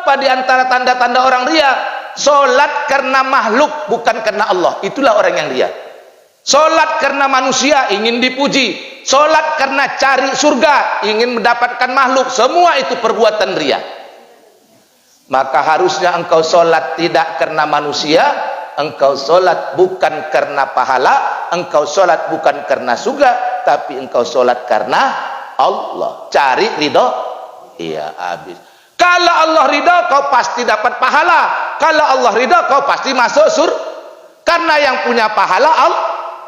Apa di antara tanda-tanda orang ria? Solat karena makhluk, bukan karena Allah. Itulah orang yang ria. Solat karena manusia, ingin dipuji. Solat karena cari surga, ingin mendapatkan makhluk. Semua itu perbuatan ria. Maka harusnya engkau solat tidak karena manusia, engkau solat bukan karena pahala, engkau solat bukan karena surga, tapi engkau solat karena Allah. Cari ridho. Iya, habis. Kalau Allah ridho, kau pasti dapat pahala. Kalau Allah ridho, kau pasti masuk surga. Karena yang punya pahala Allah,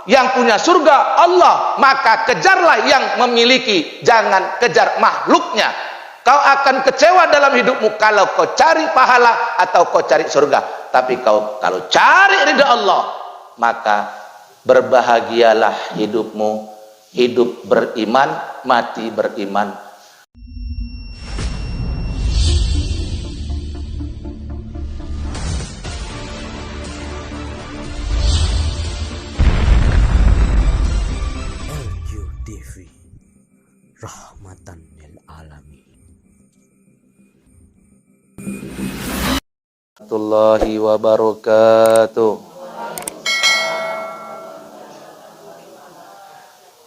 yang punya surga Allah. Maka kejarlah yang memiliki, jangan kejar makhluknya. Kau akan kecewa dalam hidupmu kalau kau cari pahala atau kau cari surga. Tapi kau kalau cari ridha Allah, maka berbahagialah hidupmu. Hidup beriman, mati beriman. LQTV, rahmatan lil alamin. Warahmatullahi wabarakatuh.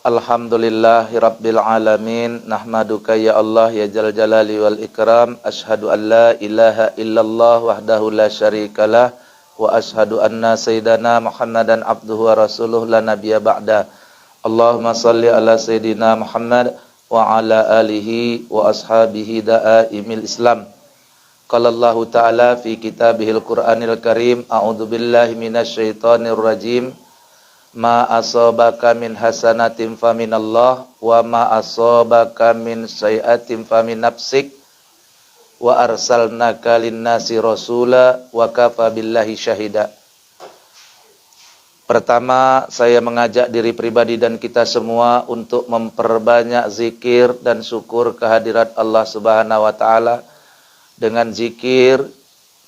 Alhamdulillahirabbil alamin. Nahmaduka ya Allah ya jal jalali wal ikram. Asyhadu an la ilaha illallah wahdahu la syarikalah wa asyhadu anna sayyidana Muhammadan abduhu wa rasuluh la nabiyya ba'da. Allahumma salli ala sayyidina Muhammad wa ala alihi wa ashabihi da'aimil Islam. Qala Allah Ta'ala fi kitabihil Qur'anil Karim, a'udzu billahi minasyaitonir rajim. Ma asabaka min hasanatin faminallah wa ma asabaka min sayyi'atin famin nafsik wa arsalnaka lin-nasi rasula wa kafa billahi syahida. Pertama, saya mengajak diri pribadi dan kita semua untuk memperbanyak zikir dan syukur kehadirat Allah Subhanahu wa taala. Dengan zikir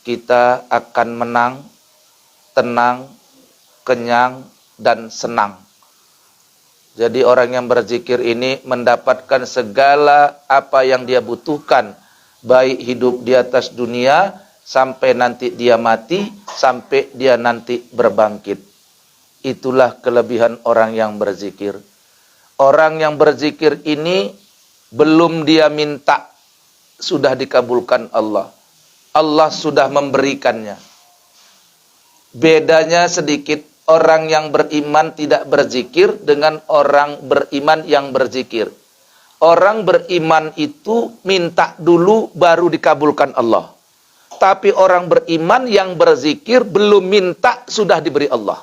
kita akan menang, tenang, kenyang, dan senang. Jadi orang yang berzikir ini mendapatkan segala apa yang dia butuhkan, baik hidup di atas dunia, sampai nanti dia mati, sampai dia nanti berbangkit. Itulah kelebihan orang yang berzikir. Orang yang berzikir ini belum dia minta, sudah dikabulkan Allah. Allah sudah memberikannya. Bedanya sedikit, orang yang beriman tidak berzikir dengan orang beriman yang berzikir. Orang beriman itu minta dulu baru dikabulkan Allah. Tapi orang beriman yang berzikir belum minta sudah diberi Allah.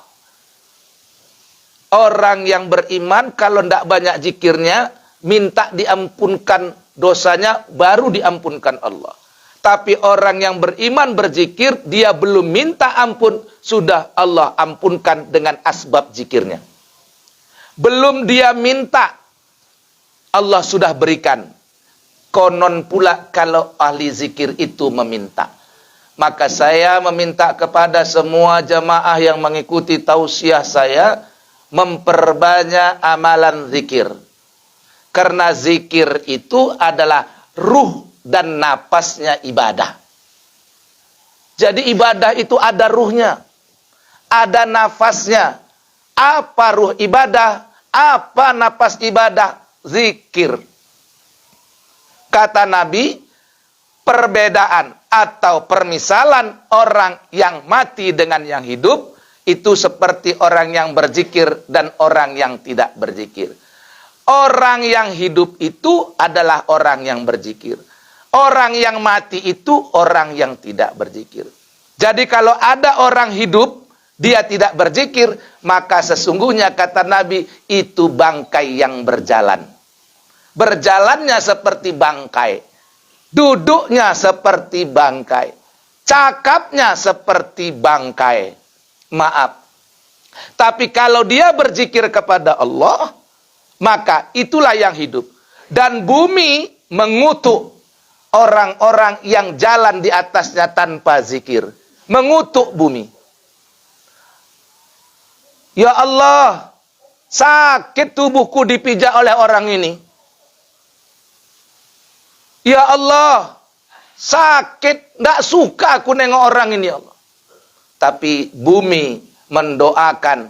Orang yang beriman kalau tidak banyak zikirnya, minta diampunkan dosanya baru diampunkan Allah. Tapi orang yang beriman berzikir, dia belum minta ampun, sudah Allah ampunkan dengan asbab zikirnya. Belum dia minta, Allah sudah berikan. Konon pula kalau ahli zikir itu meminta. Maka saya meminta kepada semua jamaah yang mengikuti tausiah saya, memperbanyak amalan zikir. Karena zikir itu adalah ruh dan napasnya ibadah. Jadi ibadah itu ada ruhnya, ada nafasnya. Apa ruh ibadah? Apa napas ibadah? Zikir. Kata Nabi, perbedaan atau permisalan orang yang mati dengan yang hidup itu seperti orang yang berzikir dan orang yang tidak berzikir. Orang yang hidup itu adalah orang yang berzikir. Orang yang mati itu orang yang tidak berzikir. Jadi kalau ada orang hidup, dia tidak berzikir, maka sesungguhnya kata Nabi, itu bangkai yang berjalan. Berjalannya seperti bangkai. Duduknya seperti bangkai. Cakapnya seperti bangkai. Maaf. Tapi kalau dia berzikir kepada Allah, maka itulah yang hidup. Dan bumi mengutuk orang-orang yang jalan di atasnya tanpa zikir. Mengutuk bumi. Ya Allah, sakit tubuhku dipijak oleh orang ini. Ya Allah, sakit, nggak suka aku nengok orang ini ya Allah. Tapi bumi mendoakan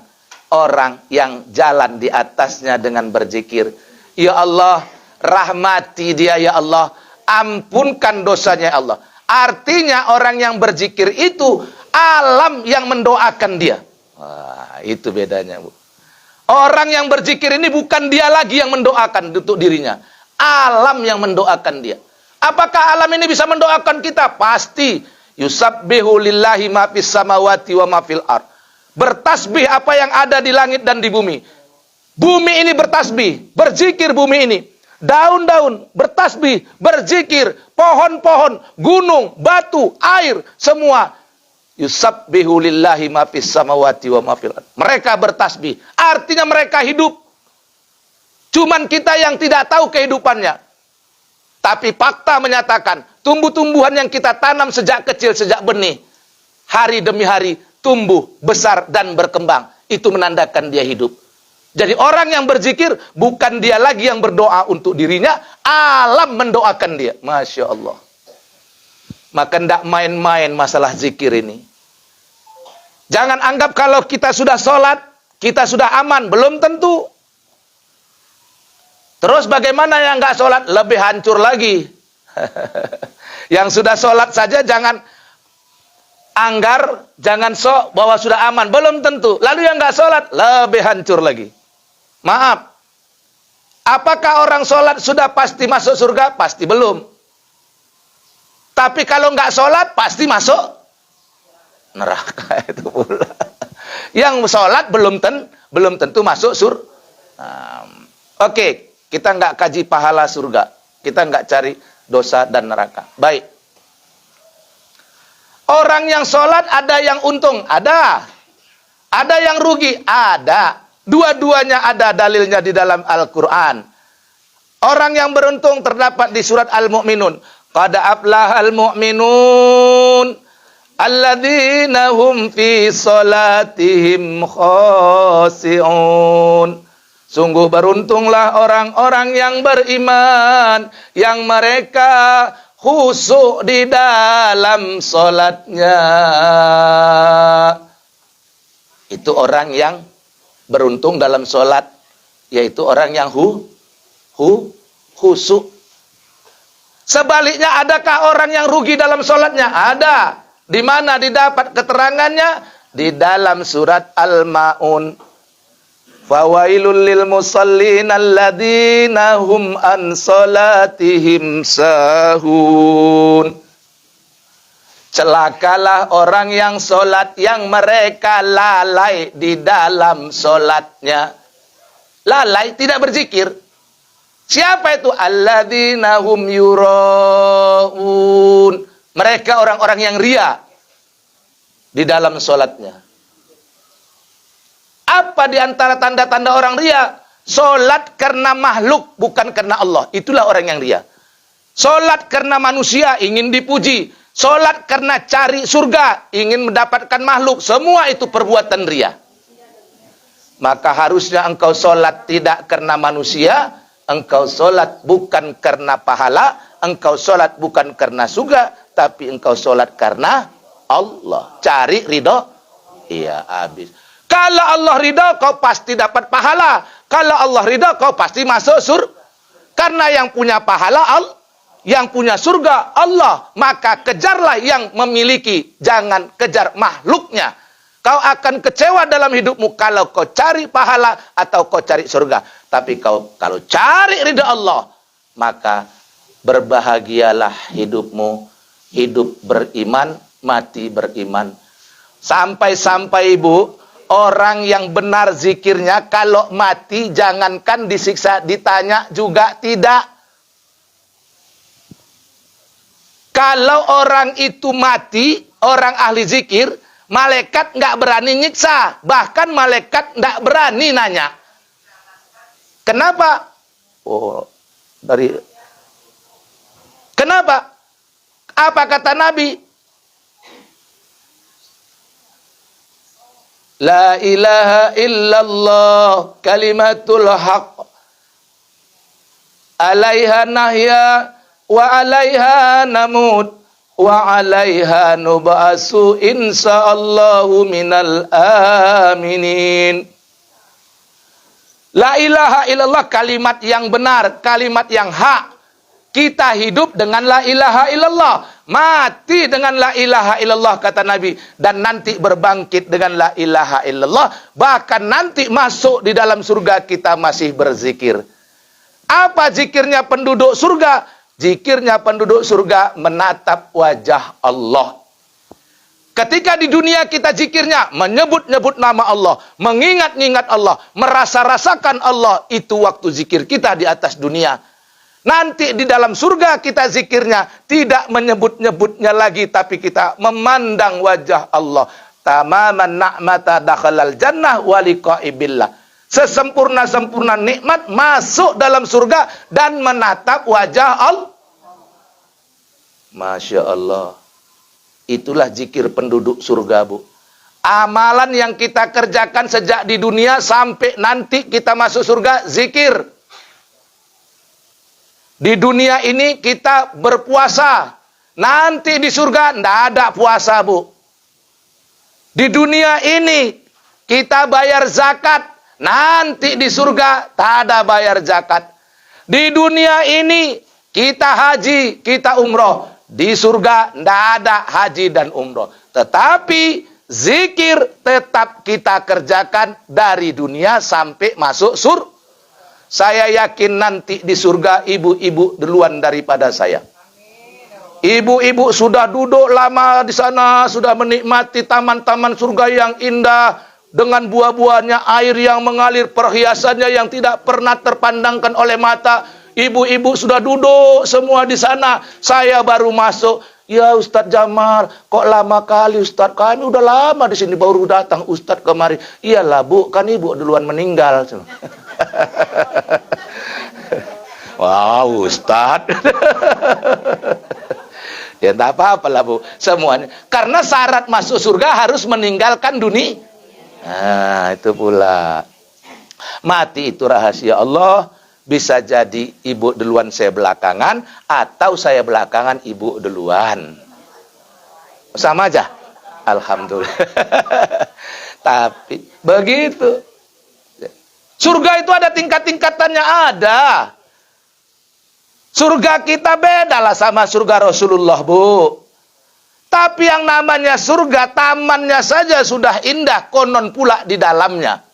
orang yang jalan di atasnya dengan berzikir. Ya Allah, rahmati dia ya Allah, ampunkan dosanya ya Allah. Artinya orang yang berzikir itu alam yang mendoakan dia. Wah, itu bedanya, Bu. Orang yang berzikir ini bukan dia lagi yang mendoakan untuk dirinya. Alam yang mendoakan dia. Apakah alam ini bisa mendoakan kita? Pasti. Yusabbihu lillahi ma fis samawati wa ma fil ard. Bertasbih apa yang ada di langit dan di bumi. Bumi ini bertasbih, berzikir bumi ini. Daun-daun bertasbih, berzikir, pohon-pohon, gunung, batu, air, semua yusabbihu lillahi ma fis samawati wa ma fil ard. Mereka bertasbih, artinya mereka hidup. Cuman kita yang tidak tahu kehidupannya. Tapi fakta menyatakan, tumbuh-tumbuhan yang kita tanam sejak kecil, sejak benih, hari demi hari tumbuh, besar dan berkembang. Itu menandakan dia hidup. Jadi orang yang berzikir bukan dia lagi yang berdoa untuk dirinya, alam mendoakan dia. Masya Allah. Maka tidak main-main masalah zikir ini. Jangan anggap kalau kita sudah sholat, kita sudah aman. Belum tentu. Terus bagaimana yang nggak sholat? Lebih hancur lagi. Yang sudah sholat saja jangan anggar, jangan sok bahwa sudah aman. Belum tentu. Lalu yang nggak sholat, lebih hancur lagi. Maaf. Apakah orang sholat sudah pasti masuk surga? Pasti belum. Tapi kalau nggak sholat, pasti masuk neraka itu pula. Yang sholat belum tentu masuk surga. Oke, kita nggak kaji pahala surga. Kita nggak cari dosa dan neraka. Baik. Orang yang sholat ada yang untung? Ada. Ada yang rugi? Ada. Dua-duanya ada dalilnya di dalam Al-Quran. Orang yang beruntung terdapat di surat Al-Mu'minun. Qad aflahal mu'minun alladzina hum fi salatihim khashi'un. Sungguh beruntunglah orang-orang yang beriman, yang mereka khusyuk di dalam salatnya. Itu orang yang beruntung dalam sholat, yaitu orang yang khusyuk. Sebaliknya, adakah orang yang rugi dalam sholatnya? Ada. Di mana didapat keterangannya? Di dalam surat Al-Ma'un. Fawailul lil musallin alladzina hum an salatihim sahun. Celakalah orang yang sholat, yang mereka lalai di dalam sholatnya. Lalai, tidak berzikir. Siapa itu? Alladzina hum yura'un. Mereka orang-orang yang ria di dalam sholatnya. Apa di antara tanda-tanda orang ria? Sholat karena makhluk, bukan karena Allah. Itulah orang yang ria. Sholat karena manusia, ingin dipuji. Sholat karena cari surga, ingin mendapatkan makhluk. Semua itu perbuatan ria. Maka harusnya engkau sholat tidak karena manusia. Engkau sholat bukan karena pahala. Engkau sholat bukan karena surga. Tapi engkau sholat karena Allah. Cari ridho. Iya, habis. Kalau Allah ridho, kau pasti dapat pahala. Kalau Allah ridho, kau pasti masuk surga. Karena yang punya pahala Allah. Yang punya surga Allah, maka kejarlah yang memiliki, jangan kejar makhluknya. Kau akan kecewa dalam hidupmu kalau kau cari pahala atau kau cari surga. Tapi kau kalau cari ridha Allah, maka berbahagialah hidupmu. Hidup beriman, mati beriman. Sampai-sampai Ibu, orang yang benar zikirnya kalau mati jangankan disiksa, ditanya juga tidak. Kalau orang itu mati, orang ahli zikir, malaikat nggak berani nyiksa. Bahkan malaikat nggak berani nanya. Kenapa? Kenapa? Apa kata Nabi? La ilaha illallah kalimatul haq. Alaiha nahya wa 'alaiha namut wa 'alaiha nub'atsu insyaallahu minal aminin. La ilaha illallah, kalimat yang benar, kalimat yang hak. Kita hidup dengan la ilaha illallah, mati dengan la ilaha illallah kata Nabi, dan nanti berbangkit dengan la ilaha illallah, bahkan nanti masuk di dalam surga kita masih berzikir. Apa zikirnya penduduk surga? Zikirnya penduduk surga menatap wajah Allah. Ketika di dunia kita zikirnya menyebut-nyebut nama Allah, mengingat-ingat Allah, merasa-rasakan Allah, itu waktu zikir kita di atas dunia. Nanti di dalam surga kita zikirnya tidak menyebut-nyebutnya lagi, tapi kita memandang wajah Allah. Tamaman na'mata dakhalal jannah wa liqa'i billah. Sesempurna-sempurna nikmat masuk dalam surga dan menatap wajah Allah. Masya Allah. Itulah zikir penduduk surga, Bu. Amalan yang kita kerjakan sejak di dunia sampai nanti kita masuk surga, zikir. Di dunia ini kita berpuasa. Nanti di surga tidak ada puasa, Bu. Di dunia ini kita bayar zakat. Nanti di surga tak ada bayar zakat. Di dunia ini kita haji, kita umroh. Di surga tidak ada haji dan umroh. Tetapi zikir tetap kita kerjakan dari dunia sampai masuk surga. Saya yakin nanti di surga ibu-ibu duluan daripada saya. Ibu-ibu sudah duduk lama di sana, sudah menikmati taman-taman surga yang indah, dengan buah-buahnya, air yang mengalir, perhiasannya yang tidak pernah terpandangkan oleh mata. Ibu-ibu sudah duduk semua di sana. Saya baru masuk. Ya Ustadz Jamal, kok lama kali Ustadz? Kami udah lama di sini, baru datang Ustadz kemari. Iyalah Bu, kan ibu duluan meninggal. Wow Ustadz. Ya tak apa-apa lah Bu, semuanya. Karena syarat masuk surga harus meninggalkan dunia. Nah itu pula. Mati itu rahasia Allah. Bisa jadi ibu duluan, saya belakangan, atau saya belakangan, ibu duluan. Sama aja. Alhamdulillah. Tapi begitu. Surga itu ada tingkat-tingkatannya, ada. Surga kita beda lah sama surga Rasulullah, Bu. Tapi yang namanya surga, tamannya saja sudah indah, konon pula di dalamnya.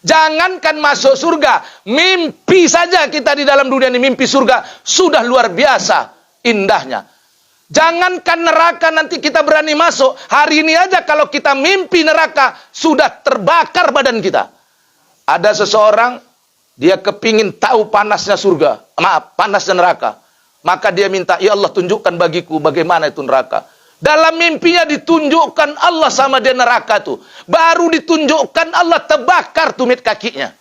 Jangankan masuk surga, mimpi saja kita di dalam dunia ini, mimpi surga sudah luar biasa indahnya. Jangankan neraka nanti kita berani masuk, hari ini aja kalau kita mimpi neraka sudah terbakar badan kita. Ada seseorang, dia kepingin tahu panasnya surga, panasnya neraka. Maka dia minta, ya Allah tunjukkan bagiku bagaimana itu neraka. Dalam mimpinya ditunjukkan Allah sama dia neraka tuh. Baru ditunjukkan Allah, terbakar tumit kakinya.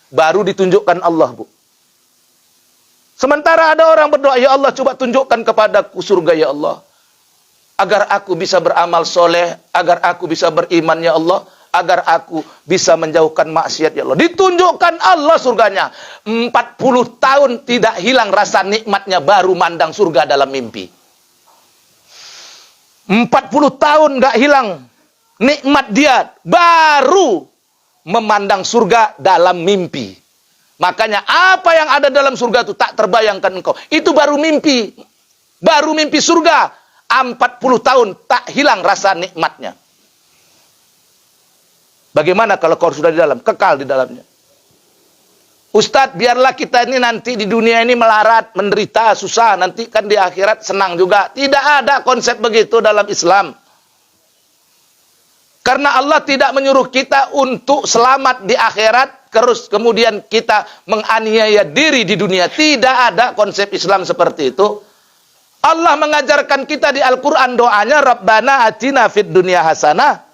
Baru ditunjukkan Allah, Bu. Sementara ada orang berdoa, ya Allah coba tunjukkan kepadaku surga ya Allah. Agar aku bisa beramal soleh, agar aku bisa beriman ya Allah. Agar aku bisa menjauhkan maksiat ya Allah. Ditunjukkan Allah surganya. 40 tahun tidak hilang rasa nikmatnya, baru mandang surga dalam mimpi. 40 tahun gak hilang nikmat dia, baru memandang surga dalam mimpi. Makanya apa yang ada dalam surga itu tak terbayangkan engkau. Itu baru mimpi. Baru mimpi surga. 40 tahun tak hilang rasa nikmatnya. Bagaimana kalau kau sudah di dalam? Kekal di dalamnya. Ustadz, biarlah kita ini nanti di dunia ini melarat, menderita, susah. Nanti kan di akhirat senang juga. Tidak ada konsep begitu dalam Islam. Karena Allah tidak menyuruh kita untuk selamat di akhirat, terus kemudian kita menganiaya diri di dunia. Tidak ada konsep Islam seperti itu. Allah mengajarkan kita di Al-Quran doanya, Rabbana atina fid dunya hasanah,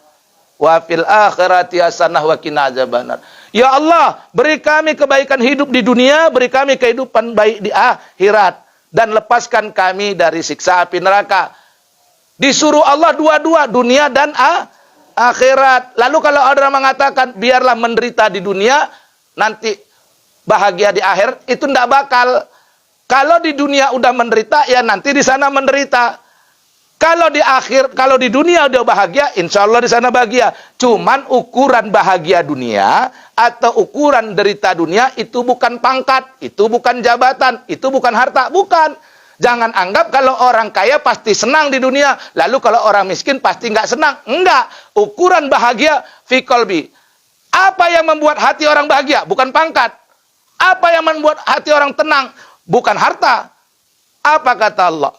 wa fil akhirati hasanah wa qina adzabannar. Ya Allah, beri kami kebaikan hidup di dunia, beri kami kehidupan baik di akhirat, dan lepaskan kami dari siksa api neraka. Disuruh Allah dua-dua, dunia dan akhirat. Lalu kalau ada orang mengatakan, biarlah menderita di dunia, nanti bahagia di akhirat, itu tidak bakal. Kalau di dunia udah menderita, ya nanti di sana menderita. Kalau di dunia udah bahagia, insya Allah di sana bahagia. Cuman ukuran bahagia dunia atau ukuran derita dunia itu bukan pangkat, itu bukan jabatan, itu bukan harta, bukan. Jangan anggap kalau orang kaya pasti senang di dunia, lalu kalau orang miskin pasti nggak senang. Enggak. Ukuran bahagia fi qalbi. Apa yang membuat hati orang bahagia? Bukan pangkat. Apa yang membuat hati orang tenang? Bukan harta. Apa kata Allah?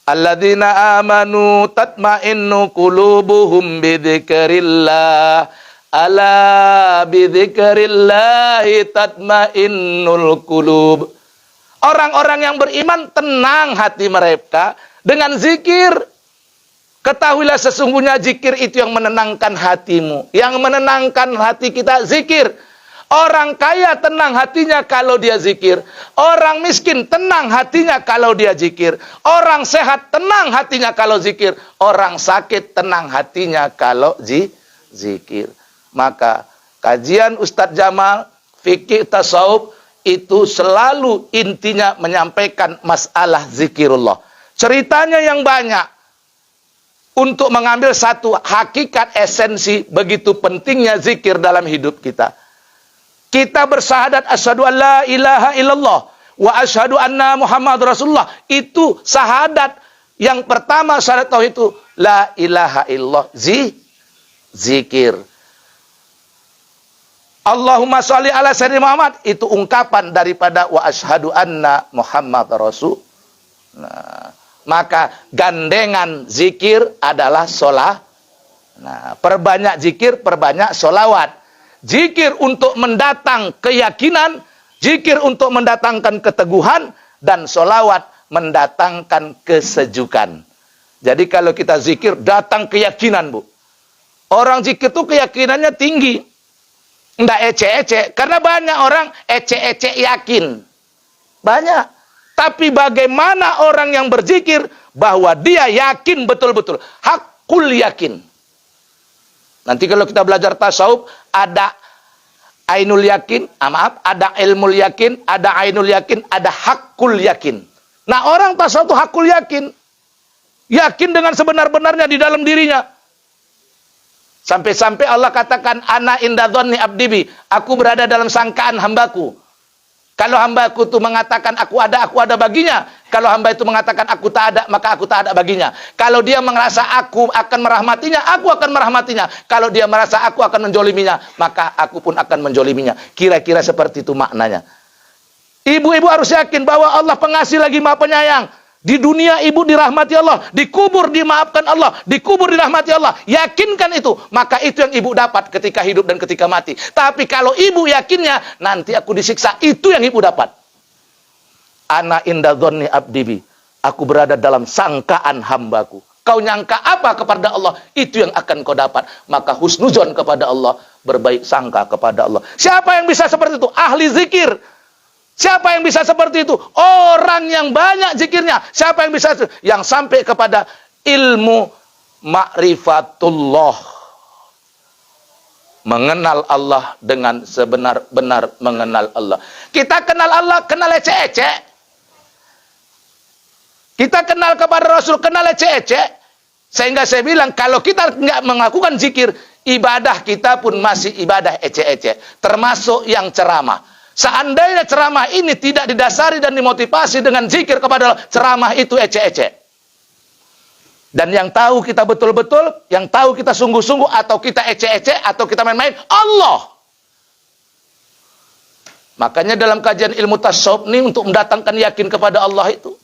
Alladzina amanu tatma'innu qulubuhum bidzikrillah. Ala bidzikrillahi tatma'innul qulub. Orang-orang yang beriman tenang hati mereka dengan zikir. Ketahuilah sesungguhnya zikir itu yang menenangkan hatimu. Yang menenangkan hati kita zikir. Orang kaya tenang hatinya kalau dia zikir. Orang miskin tenang hatinya kalau dia zikir. Orang sehat tenang hatinya kalau zikir. Orang sakit tenang hatinya kalau zikir. Maka kajian Ustadz Jamal, fikih tasawuf, itu selalu intinya menyampaikan masalah zikirullah. Ceritanya yang banyak. Untuk mengambil satu hakikat esensi begitu pentingnya zikir dalam hidup kita. Kita bersahadat asyhadu an la ilaha illallah wa asyhadu anna Muhammad Rasulullah. Itu sahadat yang pertama, syahadat tauhid itu la ilaha illallah, zikir. Allahumma sholli ala sayyidina Muhammad, itu ungkapan daripada wa asyhadu anna Muhammad Rasul. Nah, maka gandengan zikir adalah sholat. Nah, perbanyak zikir, perbanyak sholawat. Zikir untuk mendatang keyakinan, zikir untuk mendatangkan keteguhan, dan sholawat mendatangkan kesejukan. Jadi kalau kita zikir, datang keyakinan, Bu. Orang zikir itu keyakinannya tinggi. Nggak ece-ece. Karena banyak orang ece-ece yakin. Banyak. Tapi bagaimana orang yang berzikir bahwa dia yakin betul-betul. Hakul yakin. Nanti kalau kita belajar tasawuf, ada ainul yakin, ada ilmul yakin, ada ainul yakin, ada hakul yakin. Nah, orang tasawuf itu hakul yakin. Yakin dengan sebenar-benarnya di dalam dirinya. Sampai-sampai Allah katakan, ana inda dhonni abdibi, aku berada dalam sangkaan hambaku. Kalau hambaku itu mengatakan aku ada baginya. Kalau hamba itu mengatakan aku tak ada, maka aku tak ada baginya. Kalau dia merasa aku akan merahmatinya, aku akan merahmatinya. Kalau dia merasa aku akan menjoliminya, maka aku pun akan menjoliminya. Kira-kira seperti itu maknanya. Ibu-ibu harus yakin bahwa Allah pengasih lagi Maha Penyayang. Di dunia ibu dirahmati Allah, dikubur dimaafkan Allah, dikubur dirahmati Allah. Yakinkan itu, maka itu yang ibu dapat ketika hidup dan ketika mati. Tapi kalau ibu yakinnya, nanti aku disiksa, itu yang ibu dapat. Ana inda dhonni abdibi, aku berada dalam sangkaan hambaku. Kau nyangka apa kepada Allah, itu yang akan kau dapat. Maka husnuzon kepada Allah, berbaik sangka kepada Allah. Siapa yang bisa seperti itu? Ahli zikir. Siapa yang bisa seperti itu? Orang yang banyak zikirnya. Siapa yang bisa? Yang sampai kepada ilmu ma'rifatullah. Mengenal Allah dengan sebenar-benar mengenal Allah. Kita kenal Allah, kenal ece-ece. Kita kenal kepada Rasul, kenal ece-ece. Sehingga saya bilang, kalau kita nggak melakukan zikir, ibadah kita pun masih ibadah ece-ece. Termasuk yang ceramah. Seandainya ceramah ini tidak didasari dan dimotivasi dengan zikir kepada Allah, ceramah itu ece-ece. Dan yang tahu kita betul-betul, yang tahu kita sungguh-sungguh, atau kita ece-ece, atau kita main-main, Allah. Makanya dalam kajian ilmu tasawuf ini untuk mendatangkan yakin kepada Allah itu.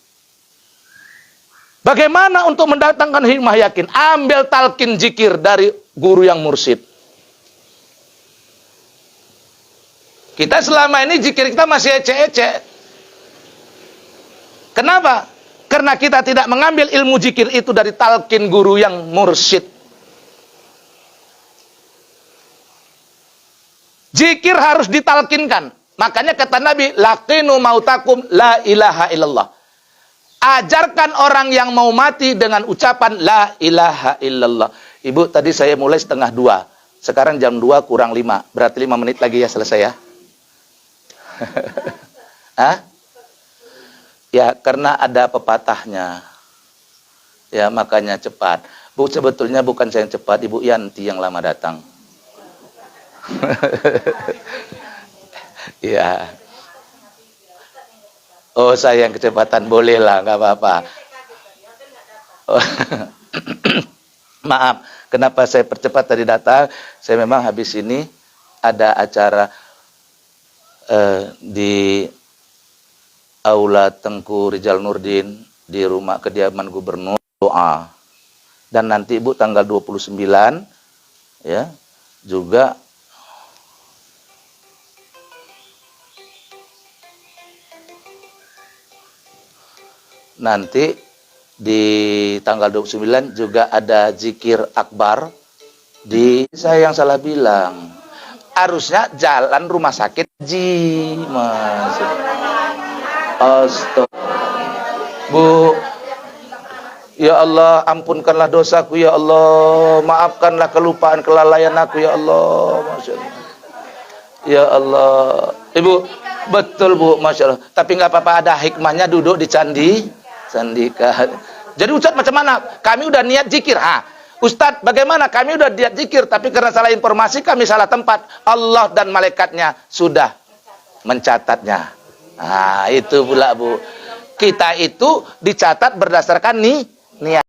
Bagaimana untuk mendatangkan hikmah yakin? Ambil talqin zikir dari guru yang mursyid. Kita selama ini zikir kita masih ece-ece. Kenapa? Karena kita tidak mengambil ilmu zikir itu dari talqin guru yang mursyid. Zikir harus ditalkinkan. Makanya kata Nabi, laqinu mautakum la ilaha illallah. Ajarkan orang yang mau mati dengan ucapan la ilaha illallah. Ibu, tadi saya mulai 1:30. Sekarang jam 2 kurang 5. Berarti 5 menit lagi ya selesai ya. Hah? Ya, karena ada pepatahnya. Ya, makanya cepat. Bu, sebetulnya bukan saya yang cepat, Ibu Yanti yang lama datang. Ya. Oh, saya yang kecepatan, boleh lah, nggak apa-apa. Oh. Maaf, kenapa saya percepat tadi datang? Saya memang habis ini ada acara di Aula Tengku Rizal Nurdin di rumah kediaman gubernur, doa. Dan nanti Ibu tanggal 29 ya juga nanti di tanggal 29 juga ada zikir akbar di, saya yang salah bilang. Harusnya jalan rumah sakit Ji, Mas. Astaga. Bu, ya Allah, ampunkanlah dosaku ya Allah, maafkanlah kelupaan kelalaian aku ya Allah. Masya Allah. Ya Allah. Ibu, betul Bu, Masya Allah. Tapi nggak apa-apa, ada hikmahnya duduk di candi Sandika. Jadi Ustadz macam mana? Kami udah niat zikir. Ustadz bagaimana? Kami udah niat zikir, tapi karena salah informasi kami salah tempat. Allah dan malaikatnya sudah mencatatnya. Itu pula Bu. Kita itu dicatat berdasarkan niat.